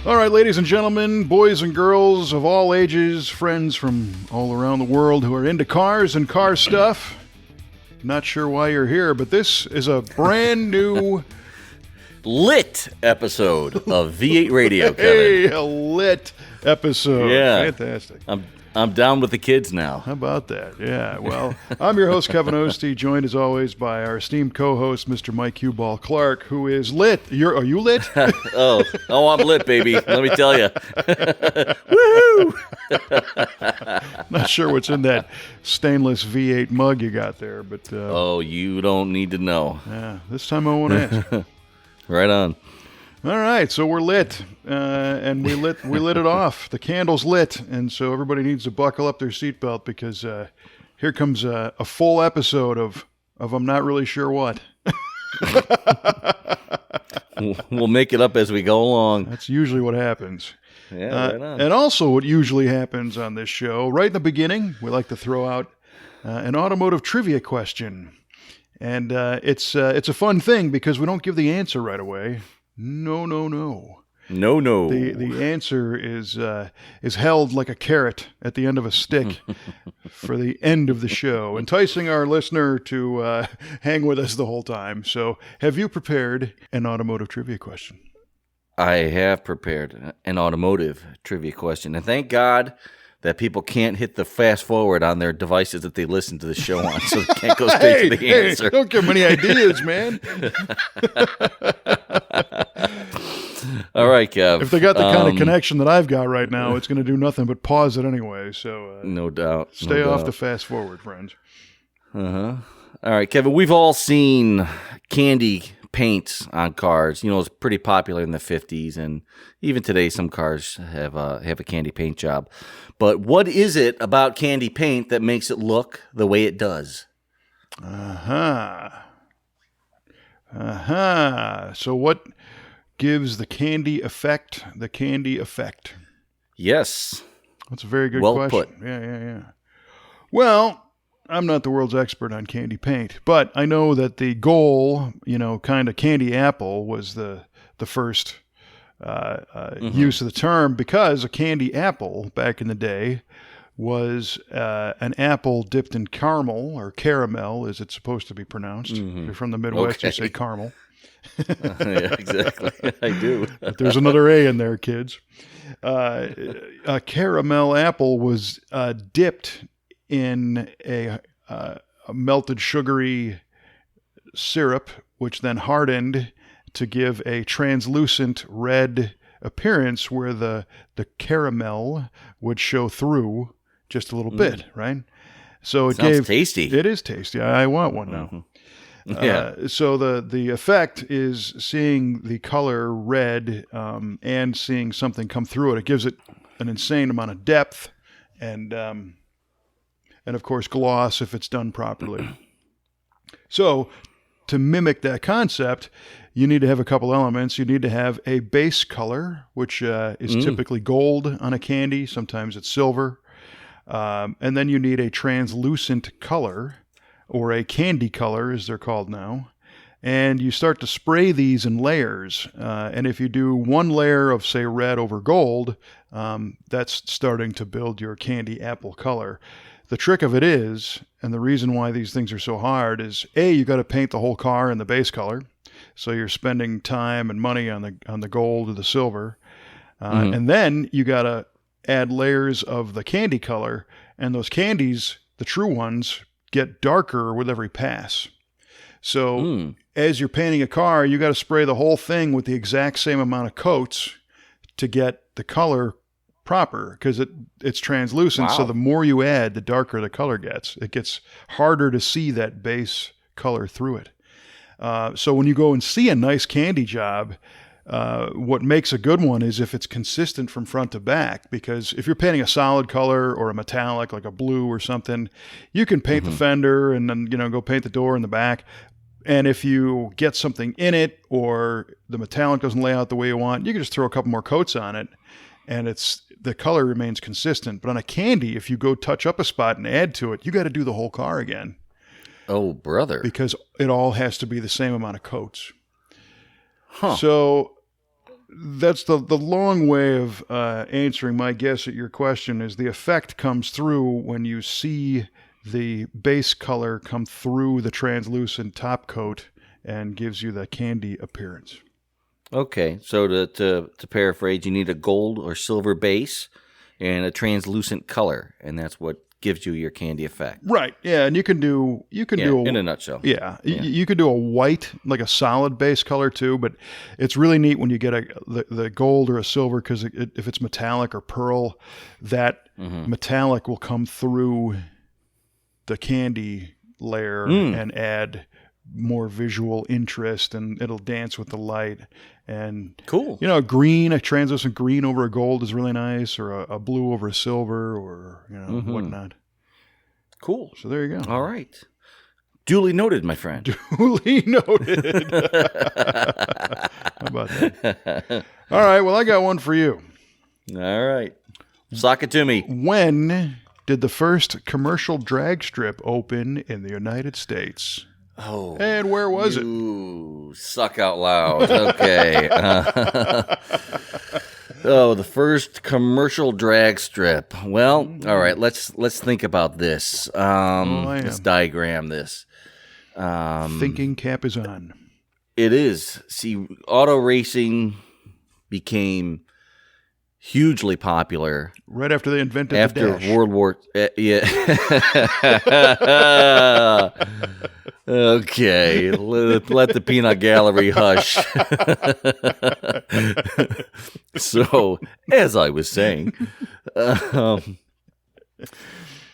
All right, ladies and gentlemen, boys and girls of all ages, friends from all around the world who are into cars and car stuff. Not sure why you're here, but this is a brand new lit episode of V8 Radio, Kevin. Hey, a lit episode. Yeah. Fantastic. I'm down with the kids now. How about that? Yeah. Well, I'm your host, Kevin Ostie, joined as always by our esteemed co-host, Mr. Mike Hugh-Ball Clark, who is lit. Are you lit? oh, I'm lit, baby. Let me tell you. Woohoo! Not sure what's in that stainless V8 mug you got there, but you don't need to know. yeah, this time I won't ask. Right on. All right, so we're lit, and we lit it off. The candle's lit, and so everybody needs to buckle up their seatbelt because here comes a full episode of I'm not really sure what. We'll make it up as we go along. That's usually what happens. Yeah, right on. And also what usually happens on this show, right in the beginning, we like to throw out an automotive trivia question. And it's a fun thing because we don't give the answer right away. No. No. The answer is held like a carrot at the end of a stick for the end of the show, enticing our listener to hang with us the whole time. So have you prepared an automotive trivia question? I have prepared an automotive trivia question. And thank God that people can't hit the fast forward on their devices that they listen to the show on, so they can't go straight to the answer. Don't give them any ideas, man. All right, Kev. If they got the kind of connection that I've got right now, it's going to do nothing but pause it anyway. So no doubt. Stay off the fast forward, friends. Uh-huh. All right, Kevin, we've all seen candy paints on cars. You know, it's pretty popular in the 50s, and even today some cars have a candy paint job. But what is it about candy paint that makes it look the way it does? So what gives the candy effect the candy effect? Yes. That's a very good well question. Put. Yeah. Well, I'm not the world's expert on candy paint, but I know that the goal, kind of candy apple was the first use of the term, because a candy apple back in the day was an apple dipped in caramel, or caramel as it's supposed to be pronounced. If you're from the Midwest, You say caramel. Yeah, exactly. I do. But there's another A in there, kids. A caramel apple was dipped in a melted sugary syrup, which then hardened to give a translucent red appearance where the caramel would show through just a little bit, right? So Sounds tasty. It is tasty. I want one now. Mm-hmm. Yeah. So the effect is seeing the color red and seeing something come through it. It gives it an insane amount of depth and of course gloss if it's done properly. So to mimic that concept, you need to have a couple elements. You need to have a base color, which is typically gold on a candy. Sometimes it's silver. And then you need a translucent color, or a candy color as they're called now. And you start to spray these in layers. And if you do one layer of, say, red over gold, that's starting to build your candy apple color. The trick of it is, and the reason why these things are so hard is, A, you got to paint the whole car in the base color. So you're spending time and money on the gold or the silver. And then you got to add layers of the candy color. And those candies, the true ones, get darker with every pass. So as you're painting a car, you got to spray the whole thing with the exact same amount of coats to get the color proper, because it's translucent. Wow. So the more you add, the darker the color gets. It gets harder to see that base color through it. So when you go and see a nice candy job, what makes a good one is if it's consistent from front to back, because if you're painting a solid color or a metallic like a blue or something, you can paint the fender and then go paint the door in the back. And if you get something in it or the metallic doesn't lay out the way you want, you can just throw a couple more coats on it and the color remains consistent. But on a candy, if you go touch up a spot and add to it, you got to do the whole car again. Oh, brother. Because it all has to be the same amount of coats. Huh. So that's the long way of answering my guess at your question. Is the effect comes through when you see the base color come through the translucent top coat and gives you the candy appearance. Okay, so to paraphrase, you need a gold or silver base and a translucent color, and that's what gives you your candy effect. Right. Yeah, and you can do in a nutshell. Yeah, you could do a white, like a solid base color too, but it's really neat when you get the gold or a silver, because if it's metallic or pearl, that metallic will come through the candy layer and add more visual interest, and it'll dance with the light. And cool. Green, a translucent green over a gold is really nice, or a blue over a silver, or whatnot. Cool. So there you go. All right. Duly noted, my friend. Duly noted. How about that? All right. Well, I got one for you. All right. Sock it to me. When did the first commercial drag strip open in the United States? Oh. And where was it? Ooh, suck out loud. Okay. The first commercial drag strip. Well, all right. Let's think about this. Let's diagram this. Thinking cap is on. It is. See, auto racing became hugely popular right after they invented the dash. World War. Yeah. Okay, let the peanut gallery hush. So, as I was saying,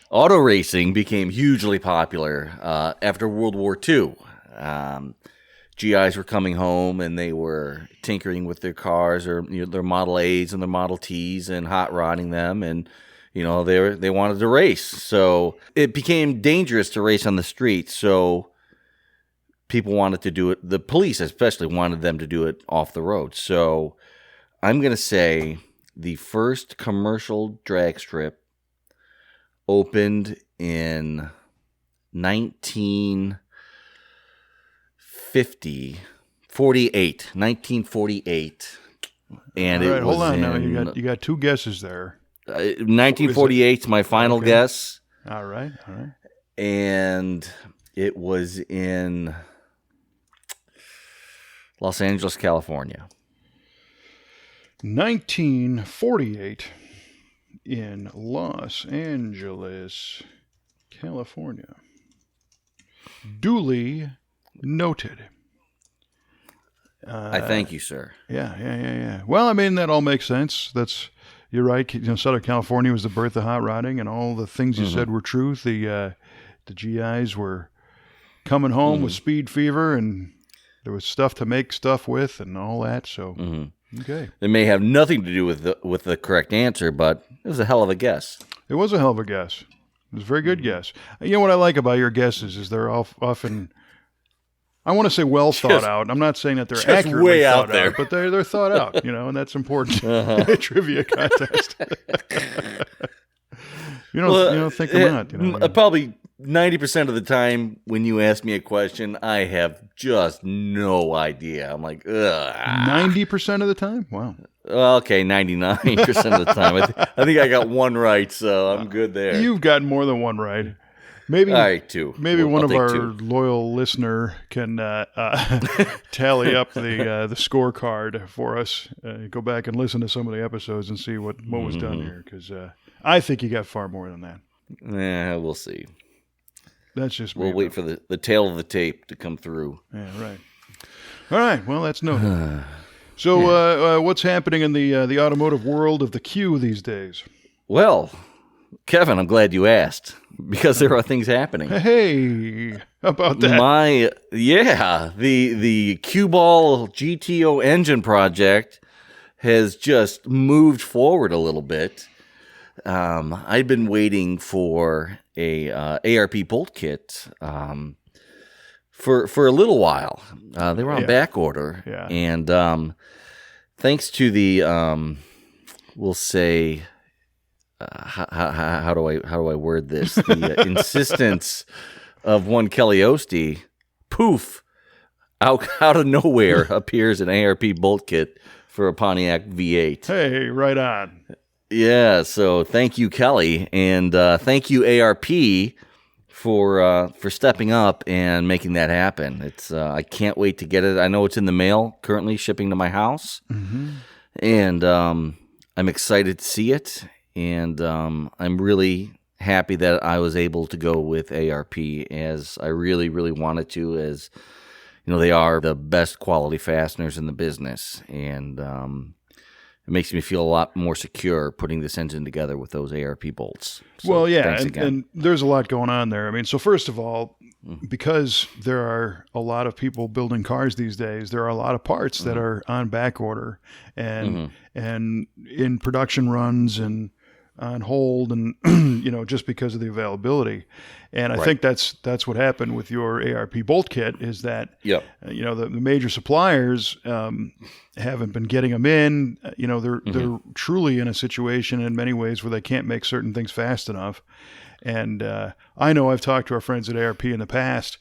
auto racing became hugely popular after World War II. GIs were coming home and they were tinkering with their cars, or their Model A's and their Model T's, and hot rodding them, and they wanted to race. So it became dangerous to race on the street. So people wanted to do it. The police especially wanted them to do it off the road. So I'm going to say the first commercial drag strip opened in 1948. And all right, it was hold on now. You got two guesses there. 1948 is my final guess. All right. And it was in Los Angeles, California. 1948 in Los Angeles, California. Duly noted. I thank you, sir. Yeah. Well, I mean, that all makes sense. You're right. Southern California was the birth of hot rodding, and all the things you said were true. The GIs were coming home with speed fever, and there was stuff to make stuff with, and all that. So, okay. It may have nothing to do with the correct answer, but it was a hell of a guess. It was a hell of a guess. It was a very good guess. You know what I like about your guesses is they're often, I want to say well thought out. I'm not saying that they're accurately way thought out there, but they're thought out, and that's important in a trivia contest. You don't think they're not. Probably 90% of the time when you ask me a question, I have just no idea. I'm like, ugh. 90% of the time? Wow. Okay, 99% of the time. I think I got one right, so I'm good there. You've got more than one right. Maybe, all right, two. Maybe one of our loyal listener can tally up the scorecard for us. Go back and listen to some of the episodes and see what was done here, because I think you got far more than that. Yeah, we'll see. That's just we'll wait for the tail of the tape to come through. Yeah, right. All right. Well, that's noted. So, what's happening in the automotive world of the Q these days? Well, Kevin, I'm glad you asked, because there are things happening. Hey, how about that? The Q Ball GTO engine project has just moved forward a little bit. I've been waiting for a ARP bolt kit for a little while. They were on back order, and thanks to the we'll say how do I word this? The insistence of one Kelly Ostie, poof, out of nowhere appears an ARP bolt kit for a Pontiac V8. Hey, right on. Yeah, so thank you, Kelly, and thank you, ARP, for stepping up and making that happen. It's I can't wait to get it. I know it's in the mail currently, shipping to my house, and I'm excited to see it. And I'm really happy that I was able to go with ARP, as I really, really wanted to. As you know, they are the best quality fasteners in the business, and it makes me feel a lot more secure putting this engine together with those ARP bolts. So, well, yeah, thanks again. and there's a lot going on there. I mean, so first of all, because there are a lot of people building cars these days, there are a lot of parts that are on back order and in production runs and on hold, and just because of the availability. And I think that's what happened with your ARP bolt kit, is that the major suppliers haven't been getting them in. They're truly in a situation in many ways where they can't make certain things fast enough. And I know I've talked to our friends at ARP in the past.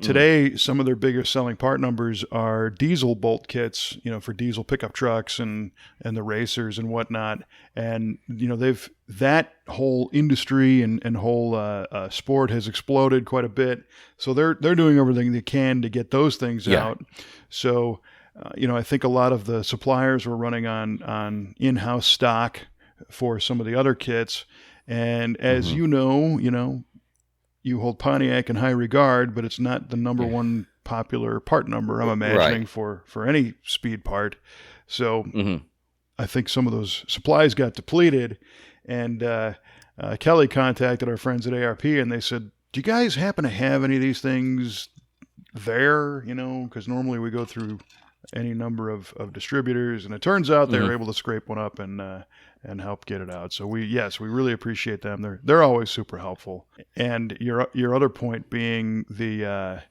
Today some of their biggest selling part numbers are diesel bolt kits, for diesel pickup trucks and the racers and whatnot. And that whole industry and whole sport has exploded quite a bit. So they're doing everything they can to get those things out. So I think a lot of the suppliers were running on in-house stock for some of the other kits. And as you know, you hold Pontiac in high regard, but it's not the number one popular part number, I'm imagining, for any speed part. So I think some of those supplies got depleted, and Kelly contacted our friends at ARP, and they said, do you guys happen to have any of these things there? Because normally we go through any number of distributors, and it turns out they were able to scrape one up and help get it out. So we really appreciate them. They're always super helpful. And your other point being the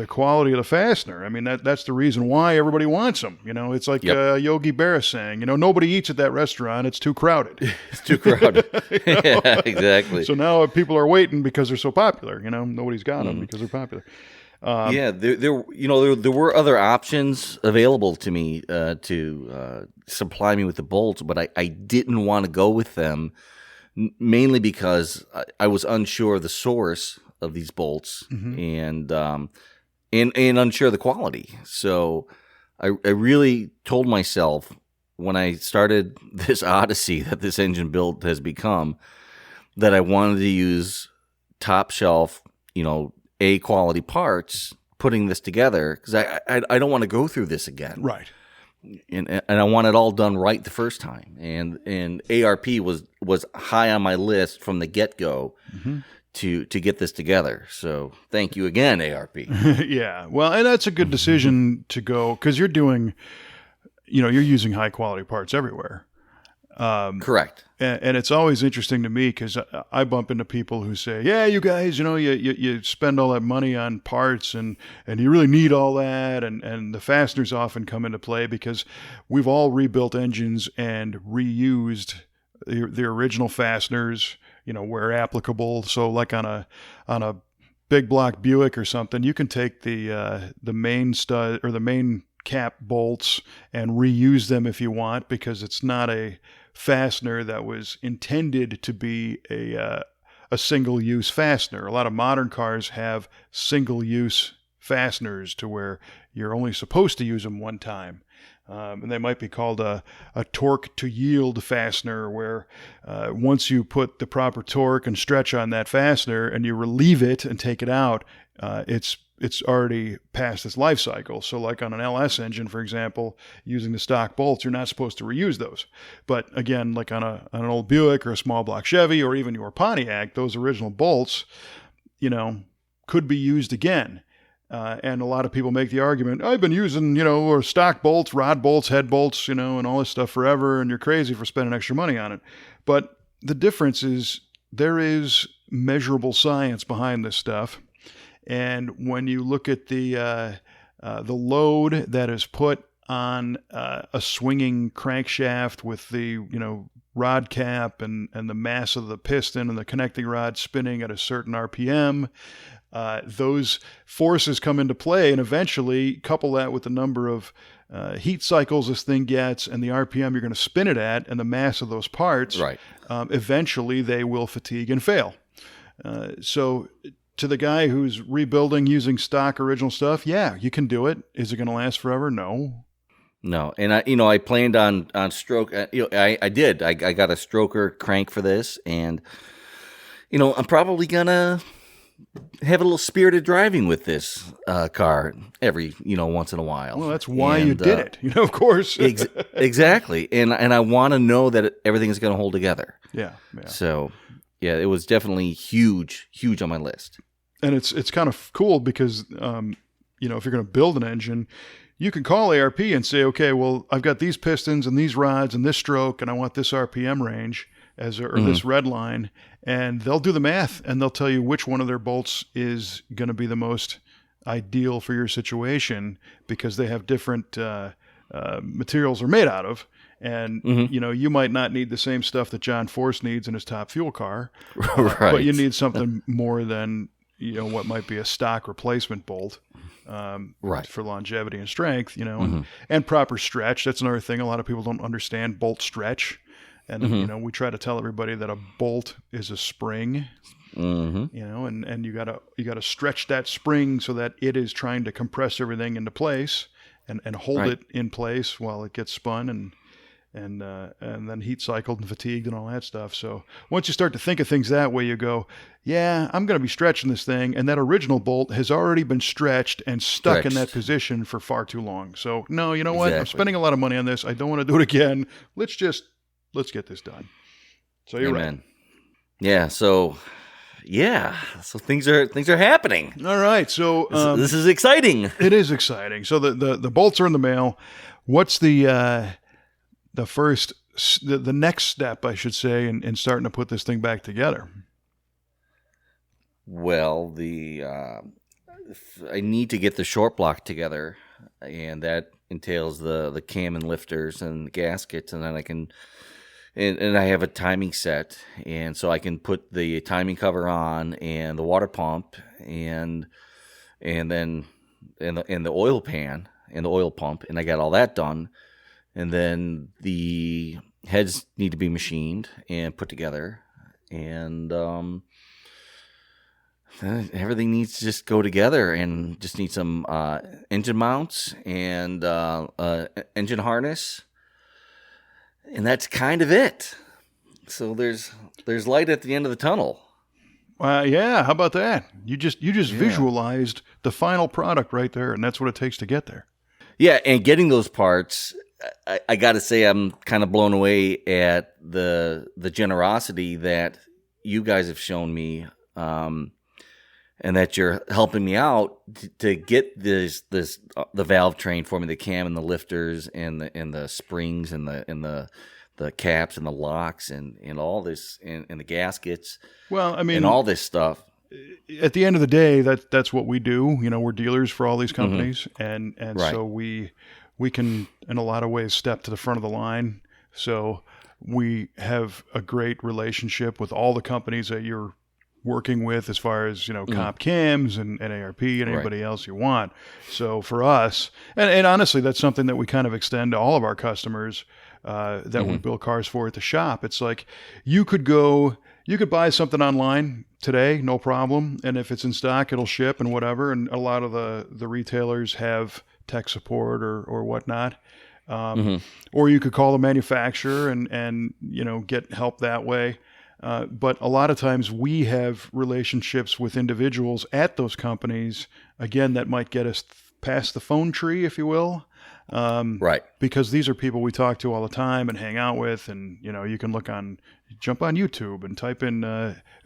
quality of the fastener. I mean, that's the reason why everybody wants them. It's like Yogi Berra saying, nobody eats at that restaurant. It's too crowded. It's too crowded. Yeah, exactly. So now people are waiting because they're so popular. Nobody's got them because they're popular. There were other options available to me to supply me with the bolts, but I didn't want to go with them, mainly because I was unsure of the source of these bolts and unsure of the quality. So I really told myself when I started this odyssey that this engine build has become, that I wanted to use top shelf, A quality parts putting this together, because I don't want to go through this again. Right. And I want it all done right the first time. And ARP was high on my list from the get-go to get this together. So thank you again, ARP. Yeah. Well, and that's a good decision to go, because you're doing, you're using high quality parts everywhere. Correct. And it's always interesting to me, because I bump into people who say, yeah, you guys, you spend all that money on parts and you really need all that. And the fasteners often come into play because we've all rebuilt engines and reused the original fasteners, where applicable. So like on a big block Buick or something, you can take the main stud or the main cap bolts and reuse them if you want, because it's not a fastener that was intended to be a single-use fastener. A lot of modern cars have single-use fasteners to where you're only supposed to use them one time. And they might be called a torque to yield fastener, where once you put the proper torque and stretch on that fastener and you relieve it and take it out, it's already past its life cycle. So like on an LS engine, for example, using the stock bolts, you're not supposed to reuse those. But again, like on an old Buick or a small block Chevy or even your Pontiac, those original bolts, could be used again. And a lot of people make the argument, I've been using, or stock bolts, rod bolts, head bolts, and all this stuff forever, and you're crazy for spending extra money on it. But the difference is there is measurable science behind this stuff. And when you look at the load that is put on a swinging crankshaft with the rod cap and the mass of the piston and the connecting rod spinning at a certain RPM, those forces come into play, and eventually couple that with the number of heat cycles this thing gets and the RPM you're going to spin it at and the mass of those parts, Right. Eventually they will fatigue and fail. So to the guy who's rebuilding using stock original stuff, yeah, you can do it. Is it going to last forever? No. No, and I planned on stroke. I did. I got a stroker crank for this, and I'm probably gonna have a little spirited driving with this car every once in a while. Well, that's why you did it. Of course. Exactly, and I want to know that everything is going to hold together. Yeah. So, yeah, it was definitely huge on my list. And it's kind of cool because if you're going to build an engine, you can call ARP and say, okay, well, I've got these pistons and these rods and this stroke, and I want this RPM range or this red line, and they'll do the math and they'll tell you which one of their bolts is going to be the most ideal for your situation because they have different materials they're made out of. And, you might not need the same stuff that John Force needs in his top fuel car, right. But you need something more than, what might be a stock replacement bolt. Right. For longevity and strength, and proper stretch. That's another thing. A lot of people don't understand bolt stretch. And, we try to tell everybody that a bolt is a spring, and you gotta stretch that spring so that it is trying to compress everything into place and hold it in place while it gets spun and then heat cycled and fatigued and all that stuff. So once you start to think of things that way, you go, yeah, I'm going to be stretching this thing. And that original bolt has already been stretched and stuck in that position for far too long. So no, you know what? I'm spending a lot of money on this. I don't want to do it again. Let's get this done. So you're right. Yeah. So things are happening. All right. So this is exciting. It is exciting. So the bolts are in the mail. What's the next step, I should say, in starting to put this thing back together? Well, I need to get the short block together, and that entails the cam and lifters and the gaskets, and then I can, and I have a timing set, and so I can put the timing cover on and the water pump, and then the oil pan and the oil pump, and I got all that done. And then the heads need to be machined and put together. And everything needs to just go together and just need some engine mounts and engine harness. And that's kind of it. So there's light at the end of the tunnel. Yeah, how about that? You just visualized the final product right there, and that's what it takes to get there. Yeah, and getting those parts, I got to say I'm kind of blown away at the generosity that you guys have shown me, and that you're helping me out to get the valve train for me, the cam and the lifters and the springs and the caps and the locks and all this and the gaskets. Well, I mean, and all this stuff. At the end of the day, that's what we do. We're dealers for all these companies, and right. So we can, in a lot of ways, step to the front of the line. So we have a great relationship with all the companies that you're working with as far as, comp cams and ARP and anybody else you want. So for us, and honestly, that's something that we kind of extend to all of our customers that we build cars for at the shop. It's like you could buy something online today, no problem. And if it's in stock, it'll ship and whatever. And a lot of the retailers have tech support or whatnot. Or you could call the manufacturer and get help that way. But a lot of times we have relationships with individuals at those companies, again, that might get us past the phone tree, if you will. Right. Because these are people we talk to all the time and hang out with. And, you can jump on YouTube and type in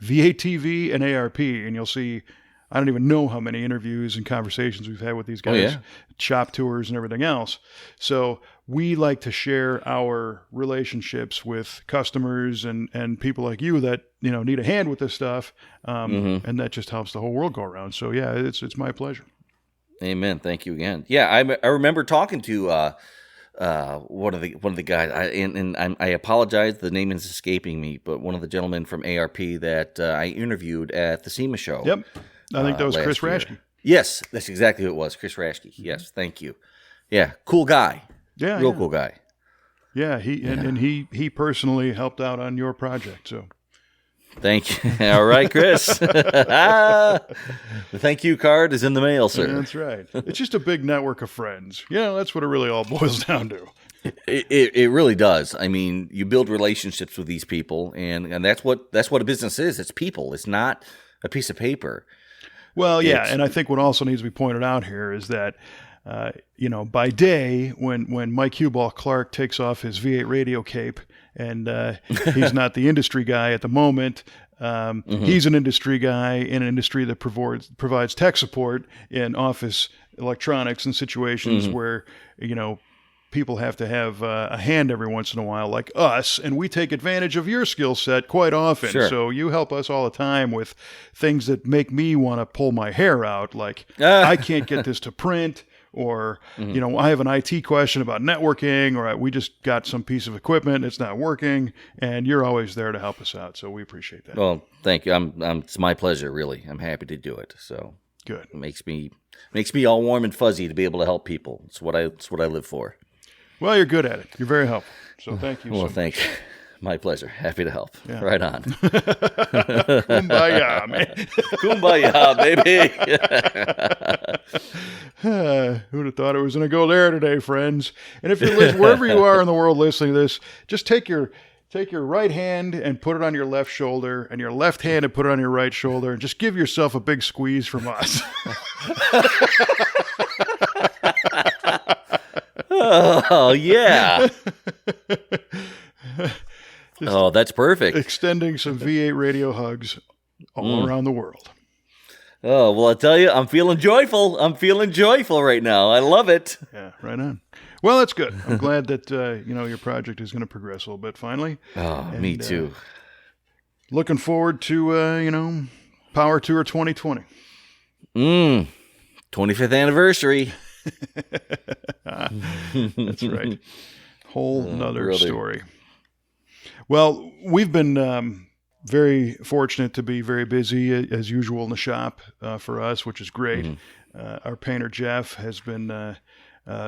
VATV and ARP, and you'll see, I don't even know how many interviews and conversations we've had with these guys, shop tours and everything else. So we like to share our relationships with customers and people like you that, need a hand with this stuff. And that just helps the whole world go around. So yeah, it's my pleasure. Amen. Thank you again. Yeah. I remember talking to, one of the guys, I apologize, the name is escaping me, but one of the gentlemen from ARP that I interviewed at the SEMA show. Yep. I think that was Chris last year. Raschke. Yes, that's exactly what it was. Chris Raschke. Yes, thank you. Yeah, cool guy. Yeah, Real cool guy. Yeah, and he personally helped out on your project. So thank you. All right, Chris. The thank you card is in the mail, sir. That's right. It's just a big network of friends. Yeah, that's what it really all boils down to. It really does. I mean, you build relationships with these people, and that's what a business is. It's people. It's not a piece of paper. Well, yeah, and I think what also needs to be pointed out here is that, by day, when Mike Huball Clark takes off his V8 radio cape, and he's not the industry guy at the moment, he's an industry guy in an industry that provides tech support in office electronics in situations where, people have to have a hand every once in a while, like us, and we take advantage of your skill set quite often. Sure. So you help us all the time with things that make me want to pull my hair out, like I can't get this to print, or I have an IT question about networking, or we just got some piece of equipment, it's not working, and you're always there to help us out. So we appreciate that. Well, thank you. It's my pleasure, really. I'm happy to do it. So good. It makes me all warm and fuzzy to be able to help people. It's what I live for. Well, you're good at it. You're very helpful. So thank you. Well, thanks. My pleasure. Happy to help. Yeah. Right on. Kumbaya, man. Kumbaya, baby. Who'd have thought it was going to go there today, friends? And if you're wherever you are in the world listening to this, just take your right hand and put it on your left shoulder, and your left hand and put it on your right shoulder, and just give yourself a big squeeze from us. Oh, yeah. Oh, that's perfect. Extending some V8 radio hugs all around the world. Oh, well, I tell you, I'm feeling joyful. I'm feeling joyful right now. I love it. Yeah, right on. Well, that's good. I'm glad that, your project is going to progress a little bit finally. Oh, me too. Looking forward to, Power Tour 2020. 25th anniversary. That's right. Whole nother story. Well, we've been very fortunate to be very busy as usual in the shop for us, which is great. Our painter Jeff has been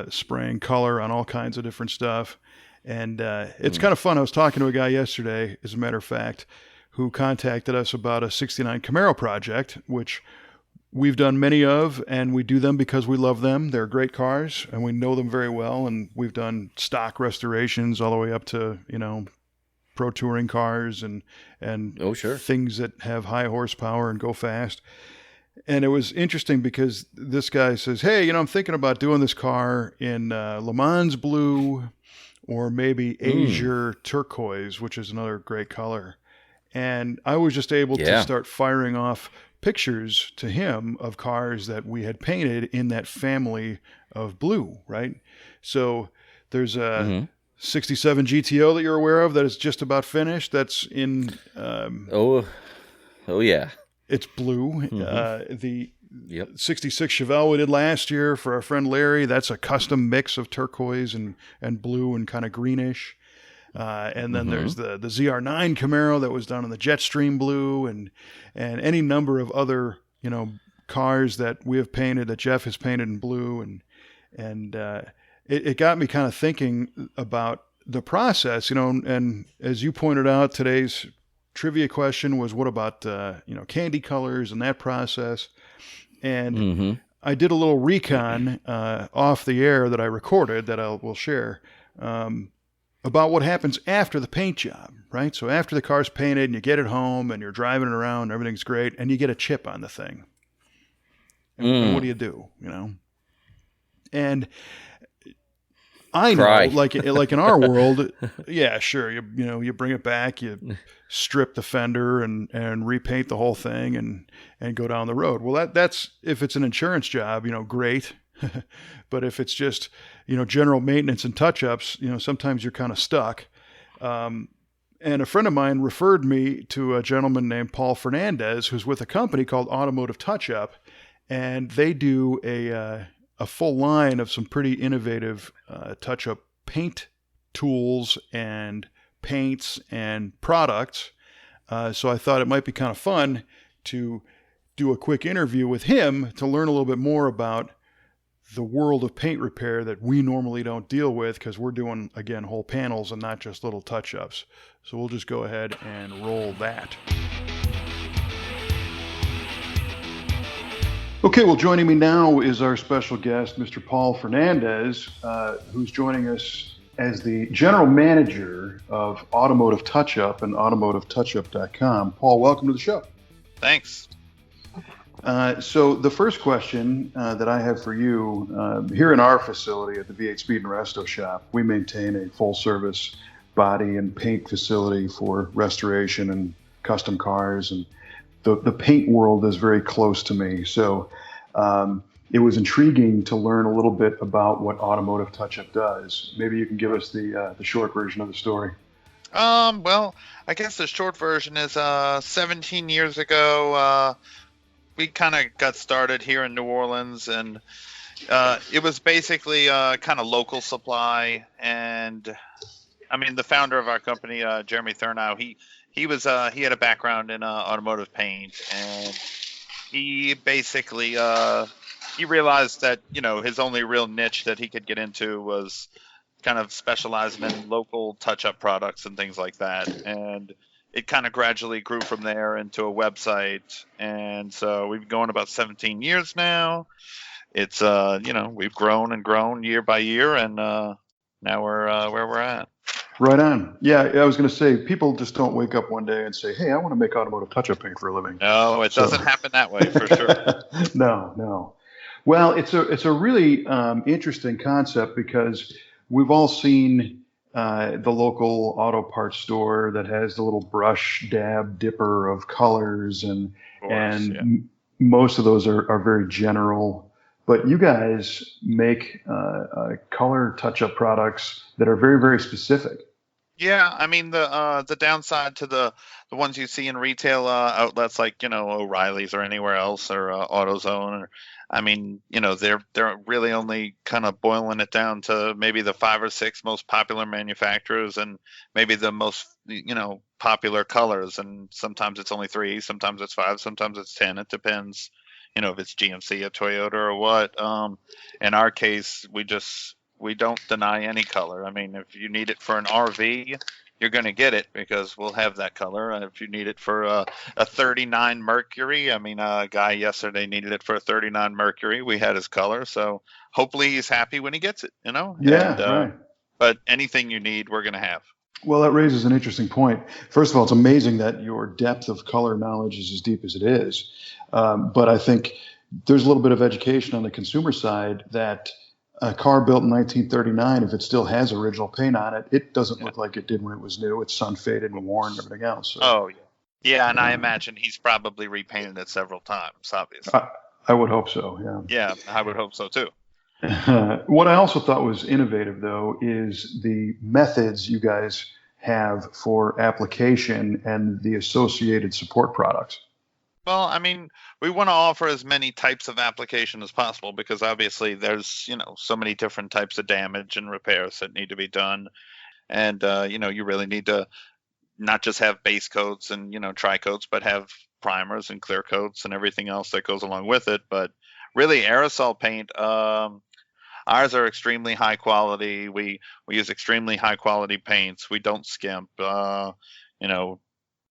spraying color on all kinds of different stuff, and it's kind of fun. I was talking to a guy yesterday, as a matter of fact, who contacted us about a '69 Camaro project, which we've done many of, and we do them because we love them. They're great cars, and we know them very well, and we've done stock restorations all the way up to, pro touring cars and things that have high horsepower and go fast. And it was interesting because this guy says, hey, I'm thinking about doing this car in LeMons blue or maybe azure turquoise, which is another great color. And I was just able to start firing off pictures to him of cars that we had painted in that family of blue, right? So there's a 67 GTO that you're aware of that is just about finished. That's in... oh, yeah. It's blue. The 66 Chevelle we did last year for our friend Larry, that's a custom mix of turquoise and blue and kind of greenish. And then there's the ZR9 Camaro that was done in the Jetstream blue, and any number of other, cars that we have painted, that Jeff has painted in blue. And it got me kind of thinking about the process, and as you pointed out, today's trivia question was, what about, candy colors and that process? And I did a little recon off the air that I recorded that we'll share, about what happens after the paint job, right? So after the car's painted and you get it home and you're driving it around, everything's great, and you get a chip on the thing. And what do you do, And I know, like in our world, yeah, sure, you bring it back, you strip the fender and repaint the whole thing and go down the road. Well, that's if it's an insurance job, great. But if it's just, general maintenance and touch-ups, sometimes you're kind of stuck. And a friend of mine referred me to a gentleman named Paul Fernandez, who's with a company called Automotive Touch-Up, and they do a full line of some pretty innovative touch-up paint tools and paints and products. So I thought it might be kind of fun to do a quick interview with him to learn a little bit more about the world of paint repair that we normally don't deal with, because we're doing, again, whole panels and not just little touch-ups. So we'll just go ahead and roll that. Okay, well, joining me now is our special guest, Mr. Paul Fernandez, who's joining us as the general manager of Automotive Touch-Up and AutomotiveTouchUp.com. Paul, welcome to the show. Thanks. So the first question that I have for you, here in our facility at the V8 Speed and Resto Shop, we maintain a full-service body and paint facility for restoration and custom cars, and the paint world is very close to me. So it was intriguing to learn a little bit about what Automotive Touch-Up does. Maybe you can give us the short version of the story. Well, I guess the short version is 17 years ago, we kind of got started here in New Orleans, and it was basically kind of local supply. And I mean, the founder of our company, Jeremy Thurnow, he had a background in automotive paint, and he basically he realized that, you know, his only real niche that he could get into was kind of specializing in local touch-up products and things like that. And it kind of gradually grew from there into a website. And so we've been going about 17 years now. It's, you know, we've grown and grown year by year, and now we're where we're at. Right on. Yeah, I was going to say, people just don't wake up one day and say, hey, I want to make automotive touch-up paint for a living. No, it doesn't happen that way, for sure. No. Well, it's a really interesting concept, because we've all seen the local auto parts store that has the little brush dab dipper of colors, and most of those are very general. But you guys make color touch-up products that are very, very specific. Yeah, I mean, the downside to the ones you see in retail outlets like, you know, O'Reilly's or anywhere else, or AutoZone, or, I mean, you know, they're really only kind of boiling it down to maybe the 5 or 6 most popular manufacturers, and maybe the most, you know, popular colors. And sometimes it's only 3, sometimes it's 5, sometimes it's 10. It depends, you know, if it's GMC or Toyota or what. In our case, we don't deny any color. I mean, if you need it for an RV, you're going to get it, because we'll have that color. If you need it for a 39 Mercury, I mean, a guy yesterday needed it for a 39 Mercury. We had his color, so hopefully he's happy when he gets it, you know? Yeah, right. But anything you need, we're going to have. Well, that raises an interesting point. First of all, it's amazing that your depth of color knowledge is as deep as it is. But I think there's a little bit of education on the consumer side that a car built in 1939, if it still has original paint on it, it doesn't look like it did when it was new. It's sun faded and worn and everything else. So, oh, yeah. Yeah, and I imagine he's probably repainted it several times, obviously. I would hope so, yeah. Yeah, I would hope so, too. What I also thought was innovative, though, is the methods you guys have for application and the associated support products. Well, I mean, we want to offer as many types of application as possible, because obviously there's, you know, so many different types of damage and repairs that need to be done. And, you know, you really need to not just have base coats and, you know, tri-coats, but have primers and clear coats and everything else that goes along with it. But really, aerosol paint, ours are extremely high quality. We use extremely high quality paints. We don't skimp, you know.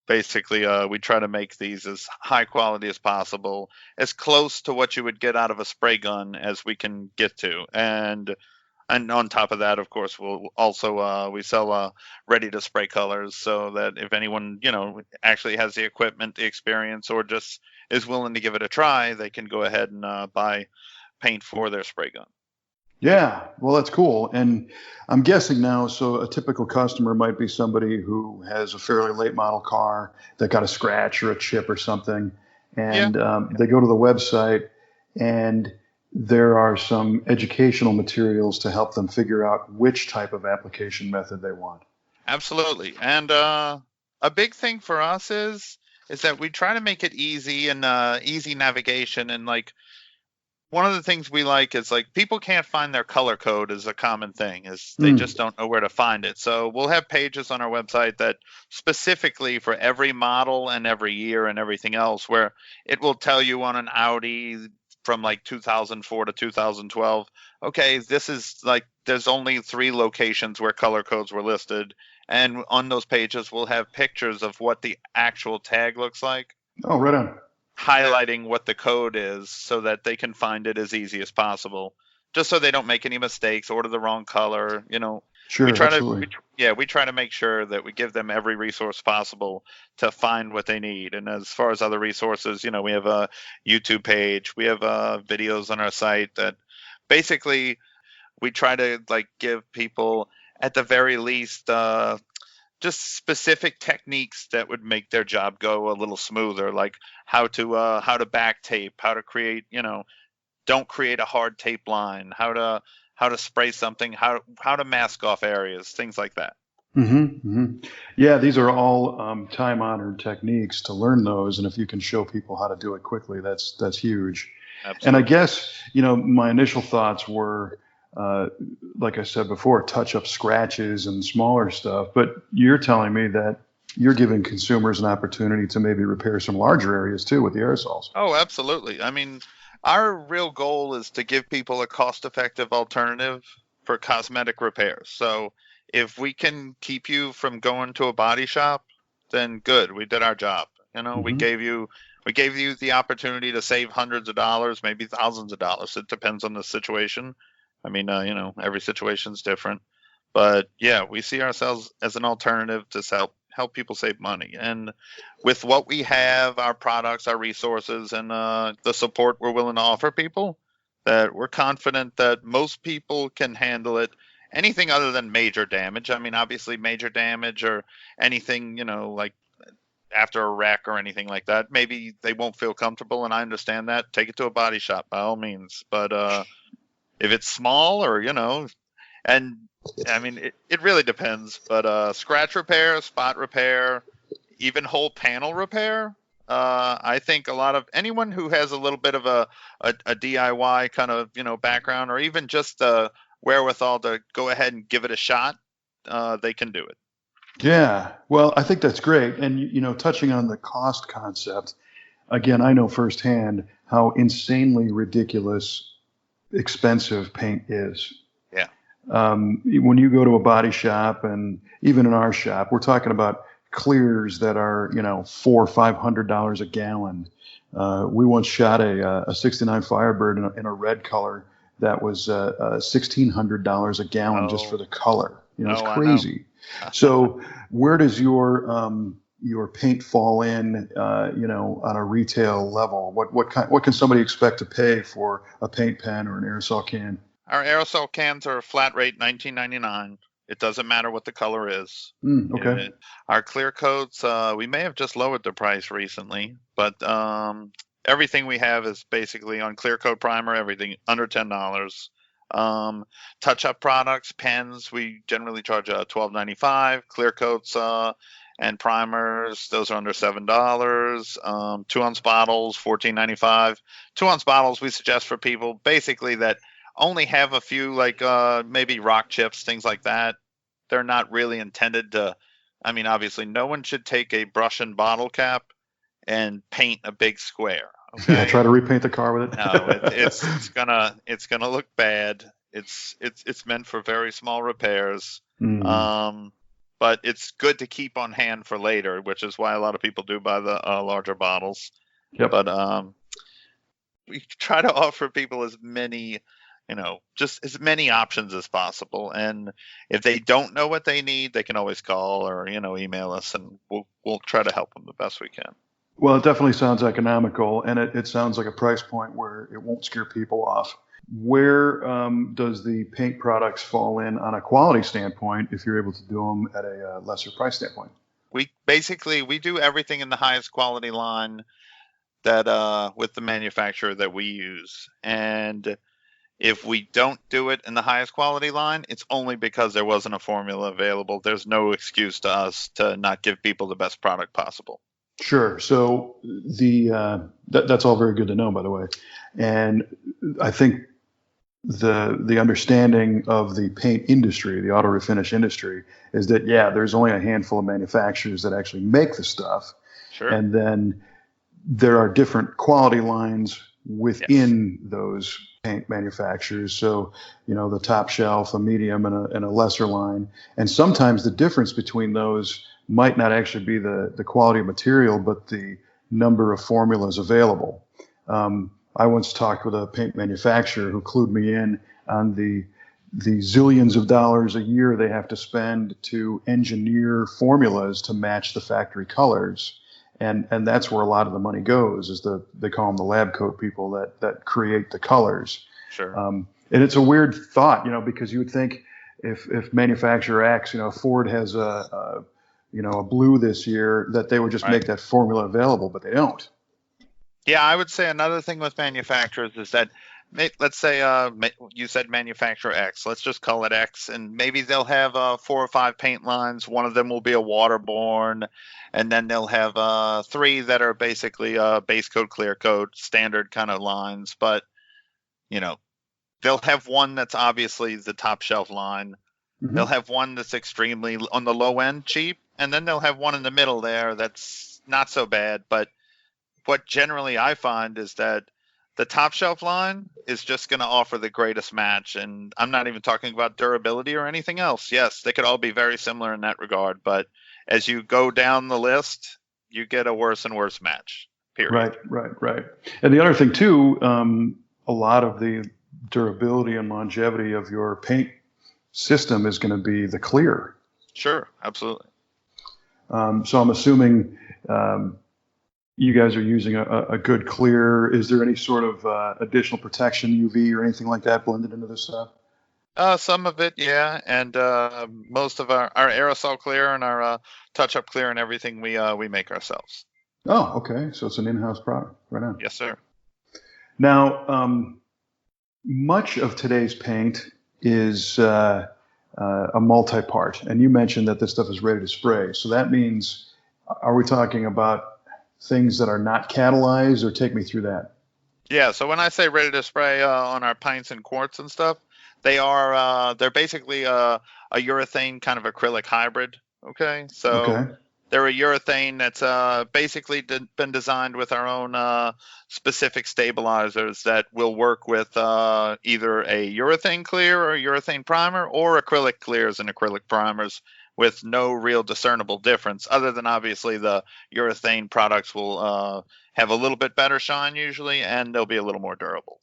Basically, we try to make these as high quality as possible, as close to what you would get out of a spray gun as we can get to. And on top of that, of course, we'll also we sell ready to spray colors, so that if anyone, you know, actually has the equipment, the experience, or just is willing to give it a try, they can go ahead and buy paint for their spray gun. Yeah, well, that's cool. And I'm guessing now, so a typical customer might be somebody who has a fairly late model car that got a scratch or a chip or something. And they go to the website, and there are some educational materials to help them figure out which type of application method they want. Absolutely. And a big thing for us is that we try to make it easy and easy navigation. And like, one of the things we like is like people can't find their color code is a common thing is they Mm. just don't know where to find it. So we'll have pages on our website that specifically for every model and every year and everything else where it will tell you on an Audi from like 2004 to 2012, okay, this is like there's only 3 locations where color codes were listed, and on those pages we'll have pictures of what the actual tag looks like, Oh, right on. highlighting what the code is so that they can find it as easy as possible, just so they don't make any mistakes, order the wrong color. We Sure, try to, absolutely. we try to make sure that we give them every resource possible to find what they need. And as far as other resources, we have a YouTube page, we have videos on our site that basically we try to like give people at the very least just specific techniques that would make their job go a little smoother, like how to back tape, how to create, don't create a hard tape line, how to spray something, how to mask off areas, things like that. Yeah, these are all time-honored techniques to learn those, and if you can show people how to do it quickly, that's huge. And I Absolutely. guess, my initial thoughts were, like I said before, touch-up scratches and smaller stuff. But you're telling me that you're giving consumers an opportunity to maybe repair some larger areas too with the aerosols. Oh, absolutely. I mean, our real goal is to give people a cost-effective alternative for cosmetic repairs. So if we can keep you from going to a body shop, then good. We did our job. We Hmm. gave you the opportunity to save hundreds of dollars, maybe thousands of dollars. It depends on the situation. I mean, every situation's different. But yeah, we see ourselves as an alternative to help people save money. And with what we have, our products, our resources, and the support we're willing to offer people, that we're confident that most people can handle it. Anything other than major damage. I mean, obviously, major damage or anything, like after a wreck or anything like that, maybe they won't feel comfortable, and I understand that. Take it to a body shop by all means. But if it's small or, and I mean, it really depends. But scratch repair, spot repair, even whole panel repair. I think a lot of anyone who has a little bit of a DIY kind of background, or even just wherewithal to go ahead and give it a shot, they can do it. Yeah, well, I think that's great. And, touching on the cost concept, again, I know firsthand how insanely ridiculous expensive paint is. Yeah. When you go to a body shop, and even in our shop, we're talking about clears that are, $400 or $500 a gallon. We once shot a '69 Firebird in a red color that was $1,600 a gallon just for Oh, the color. It's oh, I know. crazy. So where does your paint fall in, on a retail level? What can somebody expect to pay for a paint pen or an aerosol can? Our aerosol cans are flat rate 19.99. It doesn't matter what the color is. Okay. Our clear coats, we may have just lowered the price recently, but everything we have is basically on clear coat primer, everything under $10. Touch up products, pens, we generally charge $12.95. Clear coats and primers, those are under $7. 2 ounce bottles, $14.95. 2 ounce bottles we suggest for people basically that only have a few like maybe rock chips, things like that. They're not really intended to. I mean, obviously, no one should take a brush and bottle cap and paint a big square. Yeah, Okay, try to repaint the car with no, it's it. gonna look bad. It's meant for very small repairs. Mm, Um, but it's good to keep on hand for later, which is why a lot of people do buy the larger bottles. yep. But we try to offer people as many, just as many options as possible. And if they don't know what they need, they can always call or, email us, and we'll try to help them the best we can. Well, it definitely sounds economical, and it sounds like a price point where it won't scare people off. Where does the paint products fall in on a quality standpoint if you're able to do them at a lesser price standpoint? We do everything in the highest quality line that with the manufacturer that we use. And if we don't do it in the highest quality line, it's only because there wasn't a formula available. There's no excuse to us to not give people the best product possible. Sure. So that's all very good to know, by the way. And I think the understanding of the paint industry, the auto refinish industry, is that there's only a handful of manufacturers that actually make the stuff, Sure. and then there are different quality lines Yes. within those paint manufacturers. So, the top shelf, a medium, and a lesser line. And sometimes the difference between those might not actually be the quality of material, but the number of formulas available. I once talked with a paint manufacturer who clued me in on the zillions of dollars a year they have to spend to engineer formulas to match the factory colors. And that's where a lot of the money goes, is they call them the lab coat people that create the colors. Sure. And it's a weird thought, because you would think if manufacturer X, Ford has a blue this year, that they would just make that formula available, but they don't. Yeah, I would say another thing with manufacturers is that, let's say you said manufacturer X. Let's just call it X, and maybe they'll have 4 or 5 paint lines. One of them will be a waterborne, and then they'll have 3 that are basically base coat, clear coat, standard kind of lines. But they'll have one that's obviously the top shelf line. Mm-hmm. They'll have one that's extremely on the low end, cheap, and then they'll have one in the middle there that's not so bad, but what generally I find is that the top shelf line is just going to offer the greatest match. And I'm not even talking about durability or anything else. Yes, they could all be very similar in that regard. But as you go down the list, you get a worse and worse match, period. Right. And the other thing, too, a lot of the durability and longevity of your paint system is going to be the clear. Sure, absolutely. So I'm assuming you guys are using a good clear. Is there any sort of additional protection, UV or anything like that blended into this stuff? Some of it, yeah, and most of our aerosol clear and our touch-up clear and everything we make ourselves. Oh, okay. So it's an in-house product, right on. Yes, sir. Now, much of today's paint is a multi-part, and you mentioned that this stuff is ready to spray. So that means, are we talking about things that are not catalyzed, or take me through that? Yeah, so when I say ready to spray on our pints and quarts and stuff, they're basically a urethane kind of acrylic hybrid. Okay, so they're a urethane that's basically been designed with our own specific stabilizers that will work with either a urethane clear or urethane primer, or acrylic clears and acrylic primers, with no real discernible difference, other than obviously the urethane products will have a little bit better shine usually, and they'll be a little more durable.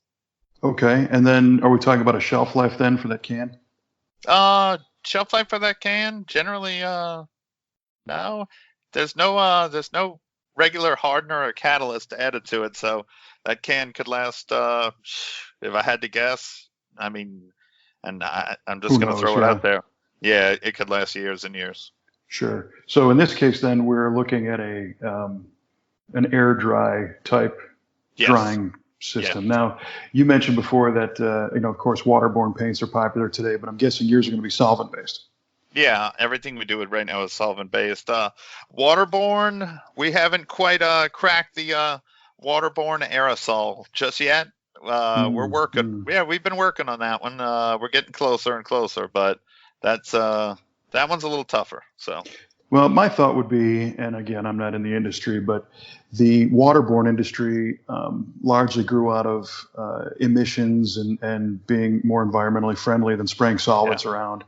Okay, and then are we talking about a shelf life then for that can? Shelf life for that can, generally, no. There's no regular hardener or catalyst added to it, so that can could last, if I had to guess, I'm just going to throw it out there. Yeah, it could last years and years. Sure. So in this case, then we're looking at an air dry type drying system. Yeah. Now, you mentioned before that of course, waterborne paints are popular today, but I'm guessing yours are going to be solvent based. Yeah, everything we do right now is solvent based. Waterborne, we haven't quite cracked the waterborne aerosol just yet. We're working. Yeah, we've been working on that one. We're getting closer and closer, but that one's a little tougher. So, well, my thought would be, and again, I'm not in the industry, but the waterborne industry largely grew out of emissions and being more environmentally friendly than spraying solvents around.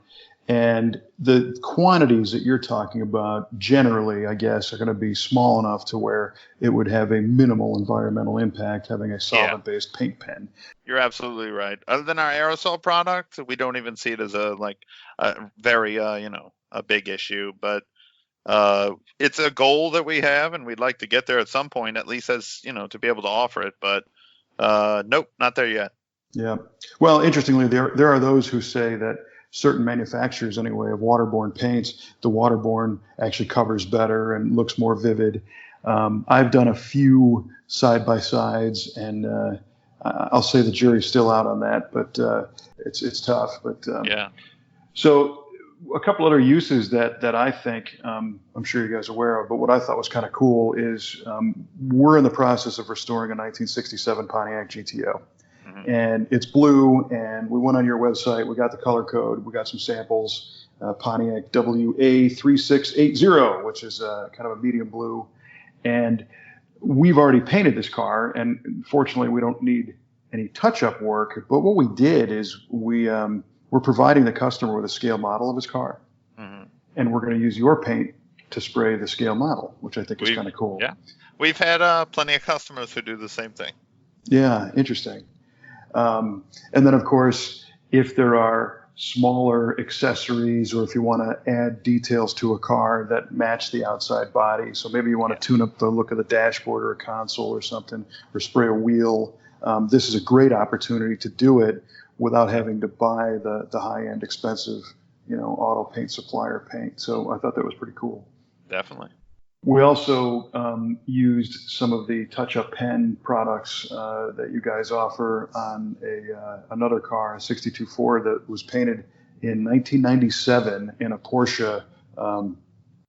And the quantities that you're talking about generally, I guess, are going to be small enough to where it would have a minimal environmental impact having a solvent-based paint pen. You're absolutely right. Other than our aerosol product, we don't even see it as a very a big issue. But it's a goal that we have, and we'd like to get there at some point, at least as to be able to offer it. But nope, not there yet. Yeah. Well, interestingly, there are those who say that certain manufacturers, anyway, of waterborne paints, the waterborne actually covers better and looks more vivid. I've done a few side-by-sides, and I'll say the jury's still out on that, but it's tough. But yeah. So a couple other uses that I think I'm sure you guys are aware of, but what I thought was kind of cool is we're in the process of restoring a 1967 Pontiac GTO. And it's blue, and we went on your website, we got the color code, we got some samples, Pontiac WA3680, which is kind of a medium blue. And we've already painted this car, and fortunately we don't need any touch-up work. But what we did is we're providing the customer with a scale model of his car, and we're going to use your paint to spray the scale model, which I think is kind of cool. Yeah, we've had plenty of customers who do the same thing. Yeah, interesting. And then, of course, if there are smaller accessories or if you want to add details to a car that match the outside body, so maybe you want to tune up the look of the dashboard or a console or something, or spray a wheel, this is a great opportunity to do it without having to buy the high-end expensive, auto paint supplier paint. So I thought that was pretty cool. Definitely. We also used some of the touch-up pen products that you guys offer on another car, a 62 Ford that was painted in 1997 in a Porsche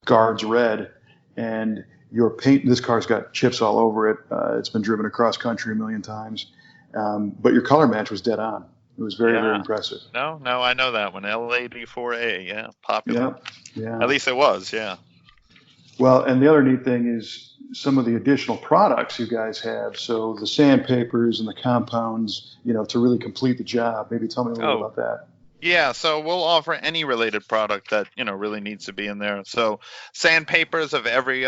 Guards Red. And your paint, this car's got chips all over it. It's been driven across country a million times. But your color match was dead on. It was very, very impressive. No, I know that one. L84A, yeah, popular. Yeah. At least it was, yeah. Well, and the other neat thing is some of the additional products you guys have. So the sandpapers and the compounds, to really complete the job. Maybe tell me a little about that. Yeah, so we'll offer any related product that, really needs to be in there. So sandpapers of every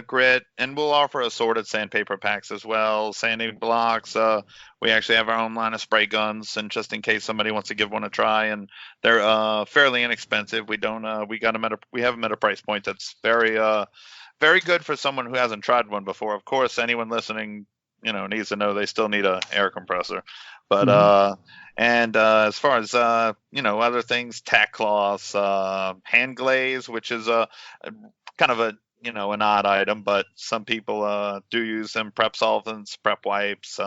grit, and we'll offer assorted sandpaper packs as well, sanding blocks. We actually have our own line of spray guns, and just in case somebody wants to give one a try, and they're fairly inexpensive. We have them at a price point that's very very good for someone who hasn't tried one before. Of course, anyone listening, needs to know they still need an air compressor. But and as far as other things, tack cloths, hand glaze, which is a kind of an odd item, but some people do use them. Prep solvents, prep wipes,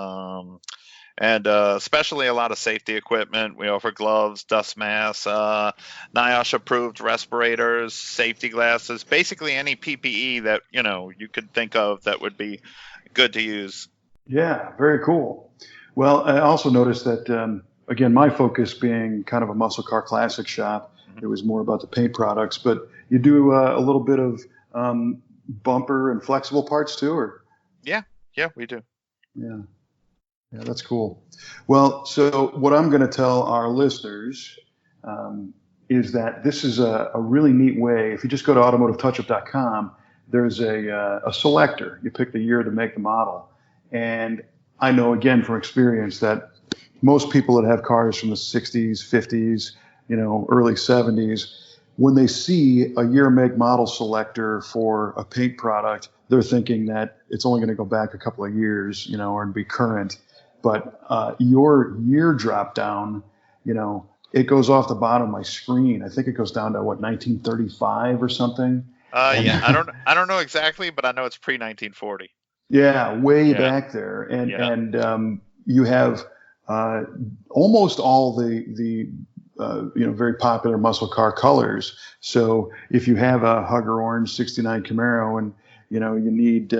and especially a lot of safety equipment. We offer gloves, dust masks, NIOSH approved respirators, safety glasses, basically any PPE that you could think of that would be good to use. Yeah, very cool. Well, I also noticed that, again, my focus being kind of a muscle car classic shop, it was more about the paint products, but you do a little bit of bumper and flexible parts too, or? Yeah, we do. Yeah, that's cool. Well, so what I'm going to tell our listeners is that this is a really neat way. If you just go to automotivetouchup.com, there's a selector. You pick the year, the make, the model. And I know, again, from experience that most people that have cars from the 60s, 50s, early 70s, when they see a year, make, model selector for a paint product, they're thinking that it's only going to go back a couple of years, or be current. But your year drop down, it goes off the bottom of my screen. I think it goes down to 1935 or something. Yeah, I don't know exactly, but I know it's pre-1940. Yeah, way back there, and you have almost all the very popular muscle car colors. So if you have a Hugger Orange '69 Camaro and you need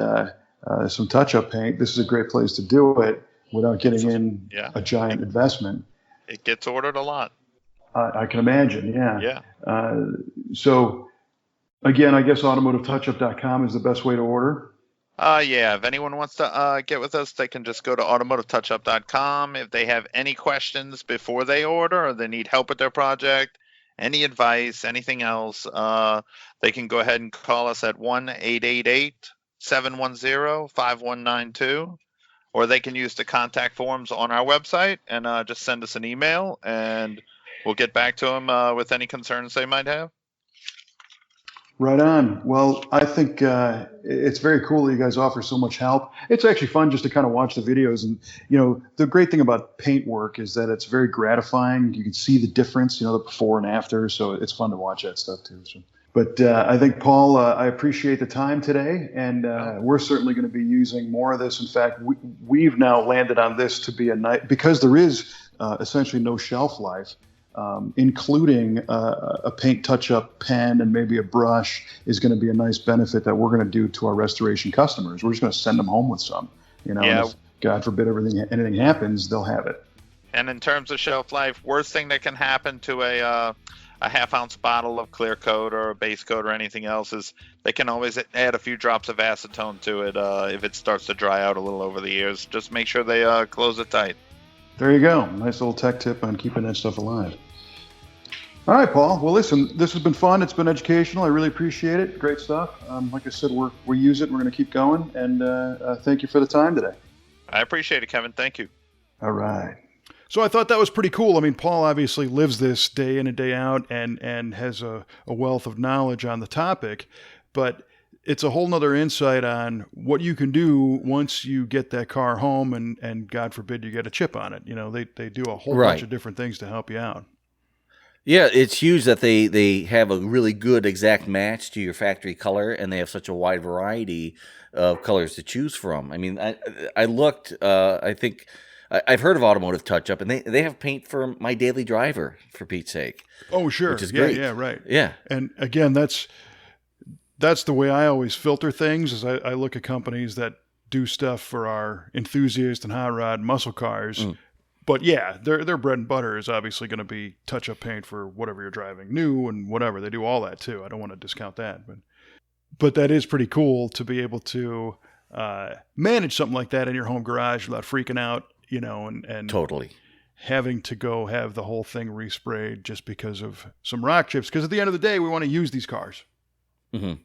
some touch-up paint, this is a great place to do it without getting in a giant investment. It gets ordered a lot. I can imagine. Yeah. So again, I guess automotivetouchup.com is the best way to order. If anyone wants to get with us, they can just go to automotivetouchup.com. If they have any questions before they order or they need help with their project, any advice, anything else, they can go ahead and call us at 1-888-710-5192, or they can use the contact forms on our website and just send us an email, and we'll get back to them with any concerns they might have. Right on. Well, I think it's very cool that you guys offer so much help. It's actually fun just to kind of watch the videos. And, the great thing about paint work is that it's very gratifying. You can see the difference, the before and after. So it's fun to watch that stuff too. So. But I think, Paul, I appreciate the time today. And we're certainly going to be using more of this. In fact, we've now landed on this to be a night, because there is essentially no shelf life. including a paint touch-up pen and maybe a brush is going to be a nice benefit that we're going to do to our restoration customers. We're just going to send them home with some, and if, God forbid anything happens, they'll have it. And in terms of shelf life, worst thing that can happen to a half-ounce bottle of clear coat or a base coat or anything else is they can always add a few drops of acetone to it if it starts to dry out a little over the years. Just make sure they close it tight. There you go. Nice little tech tip on keeping that stuff alive. All right, Paul. Well, listen, this has been fun. It's been educational. I really appreciate it. Great stuff. Like I said, we use it. We're going to keep going. And thank you for the time today. I appreciate it, Kevin. Thank you. All right. So I thought that was pretty cool. I mean, Paul obviously lives this day in and day out and has a wealth of knowledge on the topic, but it's a whole nother insight on what you can do once you get that car home and God forbid you get a chip on it. They do a whole bunch of different things to help you out. Yeah, it's huge that they have a really good exact match to your factory color, and they have such a wide variety of colors to choose from. I mean, I looked, I think I've heard of Automotive Touch Up, and they have paint for my daily driver, for Pete's sake. Oh, sure. Which is great. Yeah, right. Yeah. And again, that's the way I always filter things is I look at companies that do stuff for our enthusiast and hot rod muscle cars. Mm. But yeah, their bread and butter is obviously going to be touch-up paint for whatever you're driving, new and whatever. They do all that too. I don't want to discount that, but that is pretty cool to be able to manage something like that in your home garage without freaking out, and totally having to go have the whole thing resprayed just because of some rock chips. Because at the end of the day, we want to use these cars. Mm-hmm.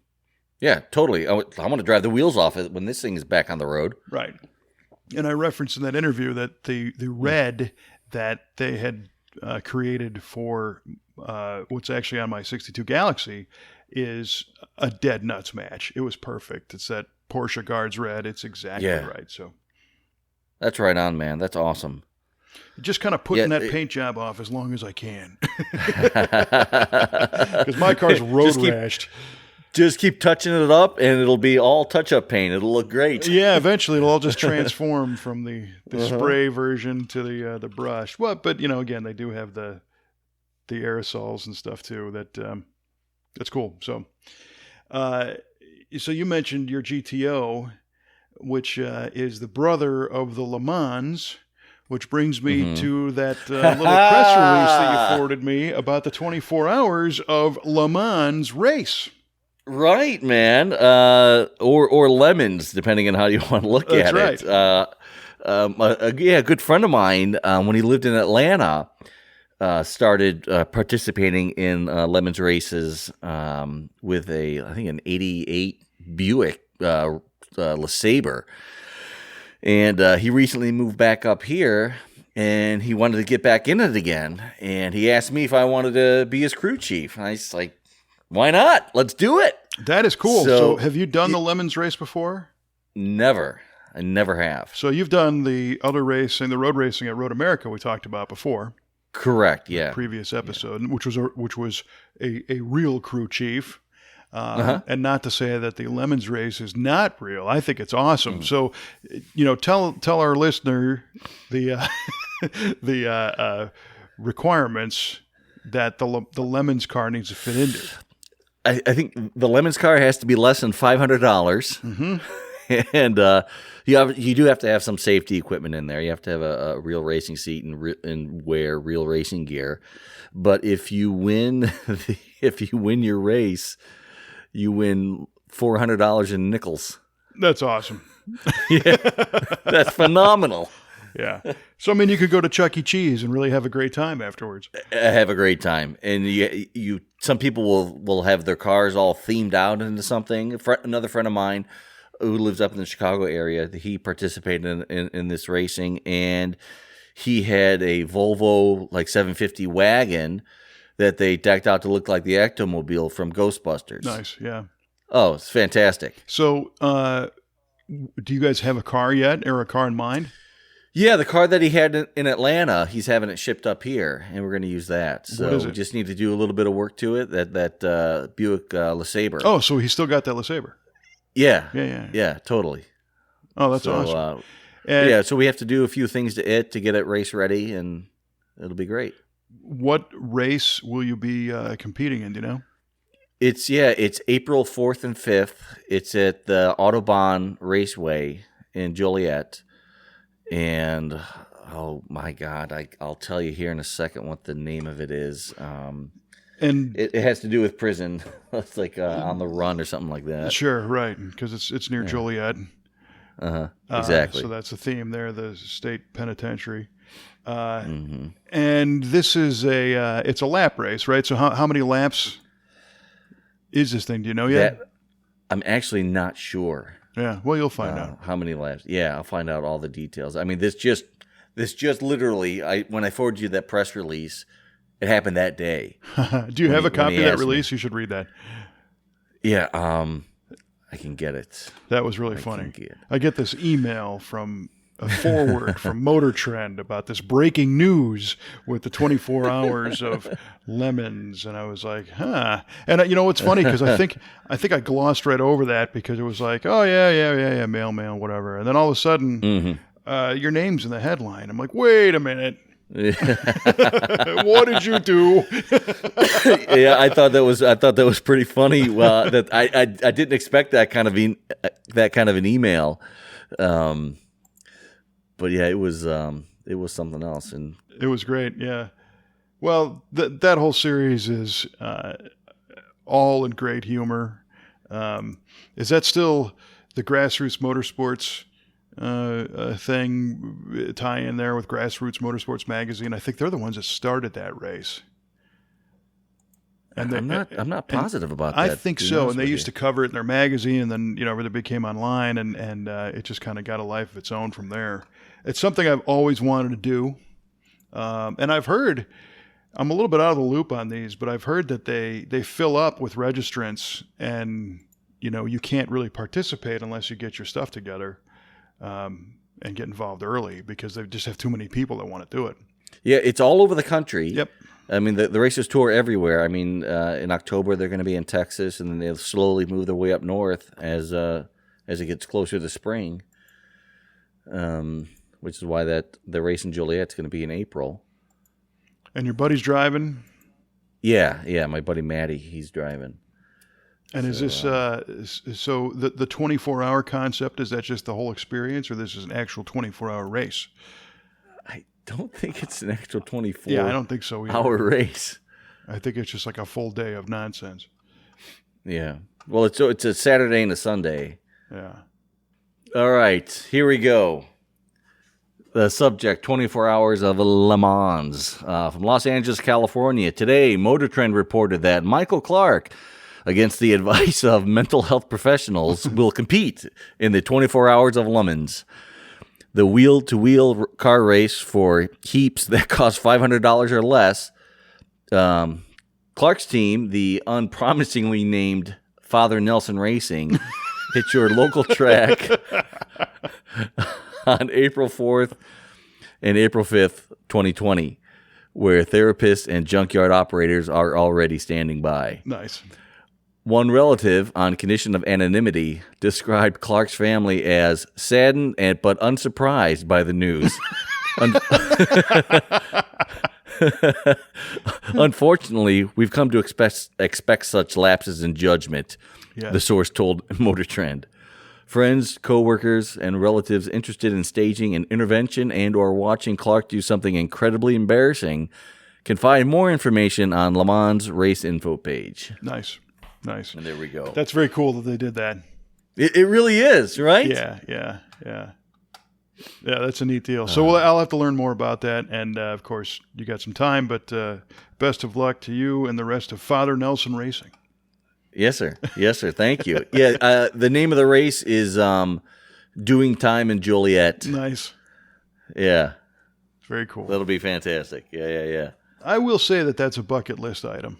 Yeah, totally. I want to drive the wheels off it when this thing is back on the road. Right. And I referenced in that interview that the red that they had created for what's actually on my 62 Galaxy is a dead nuts match. It was perfect. It's that Porsche Guards red. It's exactly right. So that's right on, man. That's awesome. Just kind of putting that paint job off as long as I can. Because my car's road rashed. Just keep touching it up, and it'll be all touch-up paint. It'll look great. Yeah, eventually it'll all just transform from the spray version to the brush. Well, but again, they do have the aerosols and stuff too. That's cool. So, so you mentioned your GTO, which is the brother of the LeMons, which brings me to that little press release that you forwarded me about the 24 hours of LeMons race. Right, man. Or LeMons, depending on how you want to look at right. it. A good friend of mine, when he lived in Atlanta, started participating in LeMons races with I think an 88 Buick LeSabre. And he recently moved back up here, and he wanted to get back in it again. And he asked me if I wanted to be his crew chief. And I was like, why not? Let's do it. That is cool. So have you done the LeMons race before? Never. I never have. So you've done the other racing, the road racing at Road America we talked about before. Correct, yeah. Previous episode, which was a real crew chief. And not to say that the LeMons race is not real. I think it's awesome. So, tell our listener the requirements that the LeMons car needs to fit into. I think the LeMons car has to be less than $500, and you do have to have some safety equipment in there. You have to have a real racing seat and wear real racing gear. But if you win your race, you win $400 in nickels. That's awesome. Yeah, that's phenomenal. Yeah. So, you could go to Chuck E. Cheese and really have a great time afterwards. Have a great time. And some people will have their cars all themed out into something. Another friend of mine who lives up in the Chicago area, he participated in this racing, and he had a Volvo 750 wagon that they decked out to look like the Ectomobile from Ghostbusters. Nice, yeah. Oh, it's fantastic. So, do you guys have a car yet, or a car in mind? Yeah, the car that he had in Atlanta, he's having it shipped up here, and we're going to use that. So what is it? We just need to do a little bit of work to it, that Buick LeSabre. Oh, so he still got that LeSabre? Yeah. Yeah, totally. Oh, that's awesome. So we have to do a few things to get it race ready, and it'll be great. What race will you be competing in? Do you know? It's April 4th and 5th. It's at the Autobahn Raceway in Joliet. And oh my God, I'll tell you here in a second what the name of it is. And it has to do with prison. It's like On the Run or something like that. Sure, right, because it's near Joliet. Exactly. So that's the theme there, the state penitentiary. Mm-hmm. And this is it's a lap race, right? So how many laps is this thing? Do you know yet? I'm actually not sure. Yeah, well, you'll find out. How many laps. Yeah, I'll find out all the details. I mean, this just literally, when I forwarded you that press release, it happened that day. Do you have a copy of that release? You should read that. Yeah, I can get it. That was really funny. I get this email from a forward from Motor Trend about this breaking news with the 24 hours of LeMons, and I was like, huh. And you know what's funny, because I think I glossed right over that because it was like, oh yeah, mail, whatever, and then all of a sudden, your name's in the headline. I'm like, wait a minute. What did you do? Yeah, I thought that was pretty funny. Well, that I didn't expect that kind of an email. But yeah, it was something else, and it was great. Yeah. Well, that whole series is all in great humor. Is that still the Grassroots Motorsports thing tie in there with Grassroots Motorsports Magazine? I think they're the ones that started that race. And I'm not positive about that. I think so. And they used to cover it in their magazine, and then it became online, and it just kind of got a life of its own from there. It's something I've always wanted to do, and I've heard. I'm a little bit out of the loop on these, but I've heard that they fill up with registrants, and you can't really participate unless you get your stuff together. And get involved early because they just have too many people that want to do it. Yeah, it's all over the country. Yep. I mean, the races tour everywhere. I mean, in October they're going to be in Texas, and then they'll slowly move their way up north as it gets closer to spring. Which is why the race in Joliet's going to be in April. And your buddy's driving? Yeah, my buddy Matty, he's driving. And is this so the 24-hour concept, is that just the whole experience, or this is an actual 24-hour race? I don't think it's an actual 24 Yeah, I don't think so either. hour race. I think it's just like a full day of nonsense. Yeah. Well, it's a Saturday and a Sunday. Yeah. All right, here we go. The subject, 24 hours of Le Mans. From Los Angeles, California. Today, Motor Trend reported that Michael Clark, against the advice of mental health professionals, will compete in the 24 hours of LeMons, the wheel-to-wheel car race for heaps that cost $500 or less. Clark's team, the unpromisingly named Father Nelson Racing, hit your local track on April 4th and April 5th, 2020, where therapists and junkyard operators are already standing by. Nice. One relative, on condition of anonymity, described Clark's family as saddened but unsurprised by the news. Unfortunately, we've come to expect such lapses in judgment, Yes. the source told Motor Trend. Friends, co-workers, and relatives interested in staging an intervention and or watching Clark do something incredibly embarrassing can find more information on LeMons race info page. Nice. And there we go. That's very cool that they did that. It really is, right? Yeah, that's a neat deal. So I'll have to learn more about that. And, of course, you got some time, but best of luck to you and the rest of Father Nelson Racing. Yes, sir. Thank you. Yeah, the name of the race is Doing Time in Joliet. Nice. Yeah. Very cool. That'll be fantastic. Yeah. I will say that that's a bucket list item.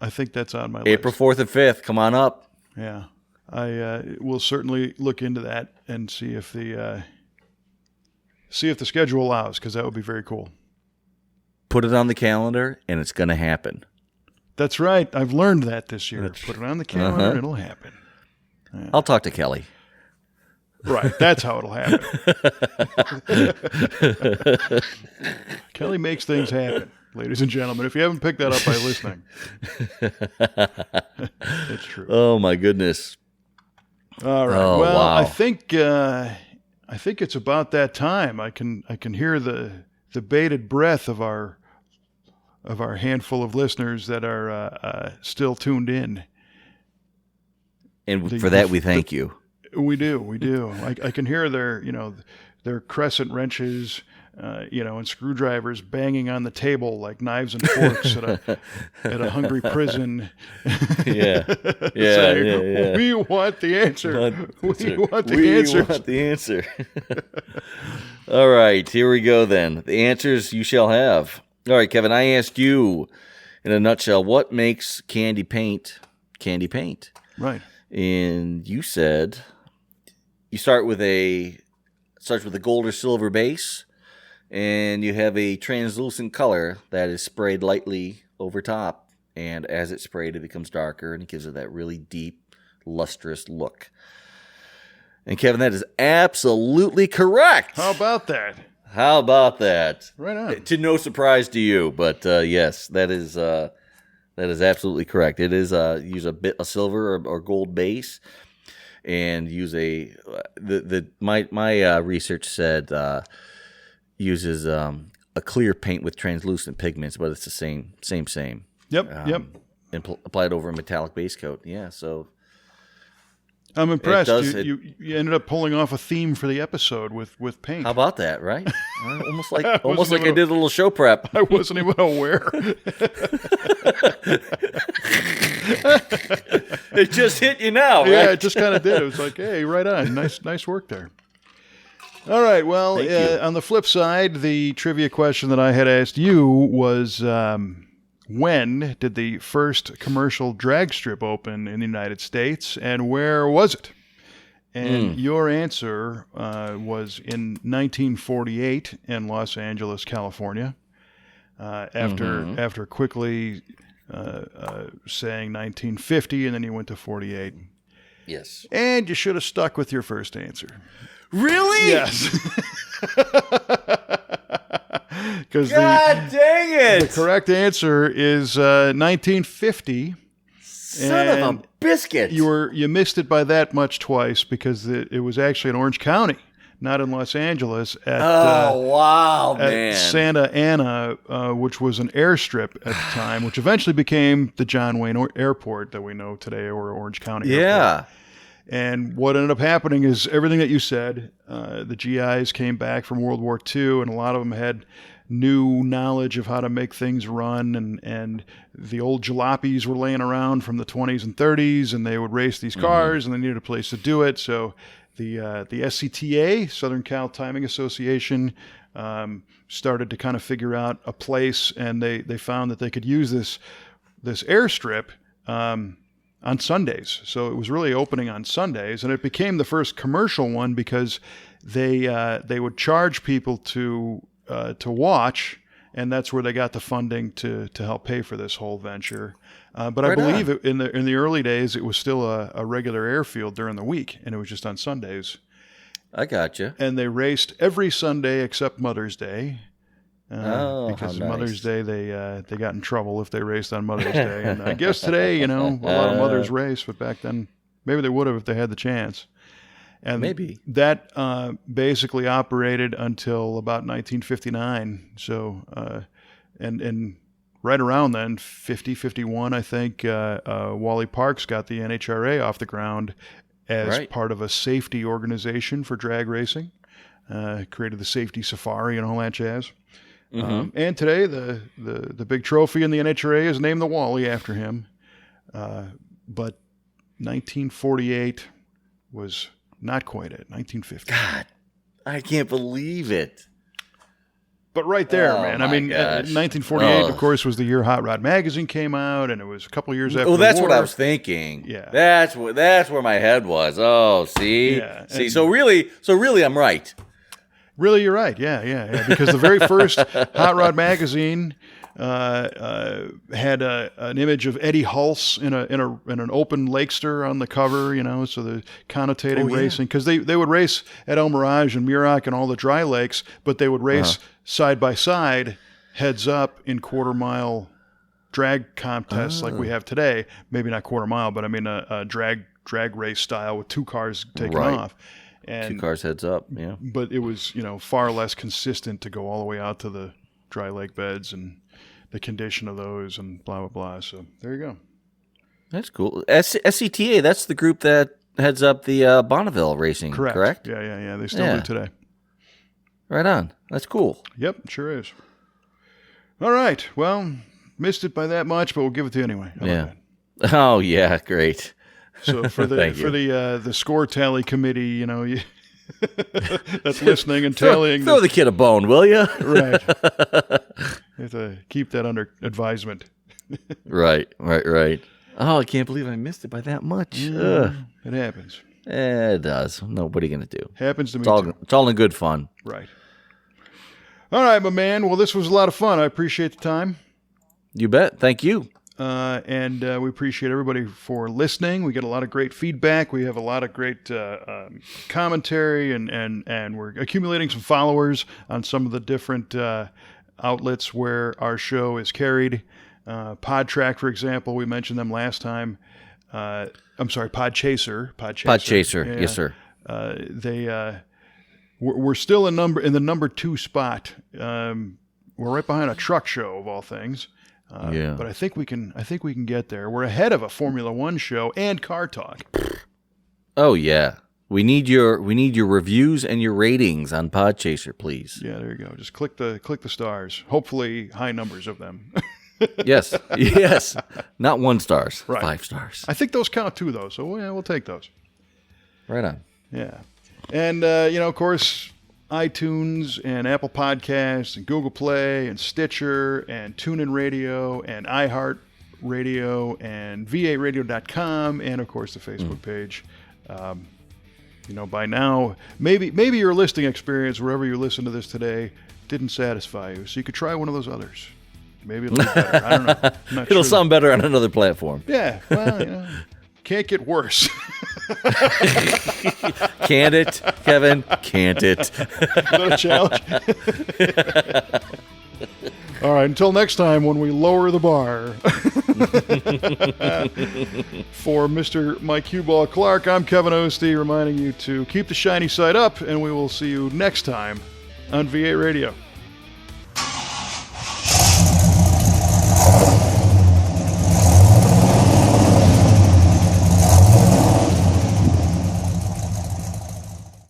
I think that's on my list. April 4th and 5th. Come on up. Yeah. I will certainly look into that and see if the schedule allows, because that would be very cool. Put it on the calendar, and it's going to happen. That's right. I've learned that this year. Put it on the calendar, it'll happen. Yeah. I'll talk to Kelly. Right, that's how it'll happen. Kelly makes things happen, ladies and gentlemen. If you haven't picked that up by listening, it's true. Oh my goodness! All right. Oh, well, wow. I think it's about that time. I can hear the bated breath of our handful of listeners that are still tuned in. And for that, we thank you. We do. I can hear their crescent wrenches, and screwdrivers banging on the table like knives and forks at a hungry prison. Yeah. Saying, we want the answer. We want the answer. All right, here we go then. The answers you shall have. All right, Kevin, I asked you in a nutshell, what makes candy paint candy paint? Right. And you said you starts with a gold or silver base, and you have a translucent color that is sprayed lightly over top. And as it's sprayed, it becomes darker, and it gives it that really deep, lustrous look. And Kevin, that is absolutely correct. How about that? Right on. To no surprise to you, but yes, that is absolutely correct. It is use a silver or gold base, and use my research said uses a clear paint with translucent pigments, but it's the same. Yep. And applied over a metallic base coat. Yeah, so I'm impressed. You ended up pulling off a theme for the episode with paint. How about that, right? Almost like I did a little show prep. I wasn't even aware. It just hit you now, right? Yeah, it just kind of did. It was like, hey, right on. Nice work there. All right. Well, on the flip side, the trivia question that I had asked you was, when did the first commercial drag strip open in the United States, and where was it? And your answer was in 1948 in Los Angeles, California. After quickly saying 1950, and then you went to 48. Yes. And you should have stuck with your first answer. Really? Yes. Because God dang it! The correct answer is 1950. Son of a biscuit! You missed it by that much twice, because it was actually in Orange County, not in Los Angeles. At Santa Ana, which was an airstrip at the time, which eventually became the John Wayne Airport that we know today, or Orange County Airport. Yeah. And what ended up happening is everything that you said. The GIs came back from World War II, and a lot of them had new knowledge of how to make things run, and the old jalopies were laying around from the 20s and 30s, and they would race these cars, and they needed a place to do it. So the SCTA, Southern Cal Timing Association, started to kind of figure out a place, and they found that they could use this airstrip on Sundays. So it was really opening on Sundays, and it became the first commercial one because they would charge people to watch, and that's where they got the funding to help pay for this whole venture. But I believe in the early days it was still a regular airfield during the week, and it was just on Sundays. I gotcha. And they raced every Sunday except Mother's Day. Nice. Because Mother's Day they got in trouble if they raced on Mother's Day, and I guess today a lot of mothers race, but back then maybe they would have if they had the chance. And maybe that basically operated until about 1959. So and right around then, 50, 51, I think, Wally Parks got the NHRA off the ground as part of a safety organization for drag racing. Created the Safety Safari and all that jazz. And today, the big trophy in the NHRA is named the Wally after him. But 1948 was not quite it. 1950. God, I can't believe it. But right there, man. I mean, 1948, of course, was the year Hot Rod Magazine came out, and it was a couple years after. Oh, that's the war. what I was thinking. Yeah, that's where my head was. Oh, see, yeah. See. So really, I'm right. Really, you're right. Yeah. Because the very first Hot Rod Magazine had an image of Eddie Hulse in an open Lakester on the cover, so the connotating racing, because they would race at El Mirage and Muroc and all the dry lakes, but they would race side by side, heads up in quarter-mile drag contests like we have today. Maybe not quarter-mile, but I mean a drag race style with two cars taking off. And, 2 cars heads up, yeah. But it was, far less consistent to go all the way out to the dry lake beds and the condition of those and blah, blah, blah. So there you go. That's cool. SCTA, that's the group that heads up the Bonneville racing, correct? Yeah. They still do today. Right on. That's cool. Yep, sure is. All right. Well, missed it by that much, but we'll give it to you anyway. How about that? Oh, yeah, great. So for the score tally committee, that's listening and tallying. Throw the kid a bone, will you? Right. You have to keep that under advisement. Right. Oh, I can't believe I missed it by that much. It happens. It does. No, what are you going to do? Happens to me too. It's all in good fun. Right. All right, my man. Well, this was a lot of fun. I appreciate the time. You bet. Thank you. And we appreciate everybody for listening. We get a lot of great feedback. We have a lot of great commentary, and we're accumulating some followers on some of the different outlets where our show is carried. PodTrack, for example, we mentioned them last time. I'm sorry, Podchaser. Podchaser, yes, sir. We're still in the number 2 spot. We're right behind a truck show of all things. But I think we can get there. We're ahead of a Formula One show and Car Talk. Oh yeah, we need your reviews and your ratings on Podchaser, please. Yeah, there you go. Just click the stars. Hopefully, high numbers of them. Yes, not 1 stars, right. 5 stars. I think those count too, though. So yeah, we'll take those. Right on. Yeah, and of course, iTunes and Apple Podcasts and Google Play and Stitcher and TuneIn Radio and iHeart Radio and VARadio.com and of course the Facebook page. By now, maybe your listening experience wherever you listen to this today didn't satisfy you, so you could try one of those others. Maybe it'll be better. I don't know. I'm not It'll sure. sound better on another platform. Yeah, well, can't get worse. Can't it, Kevin? Can't it? Is that a challenge? All right, until next time when we lower the bar. For Mr. Mike Huball Clark, I'm Kevin Ostie, reminding you to keep the shiny side up, and we will see you next time on VA Radio.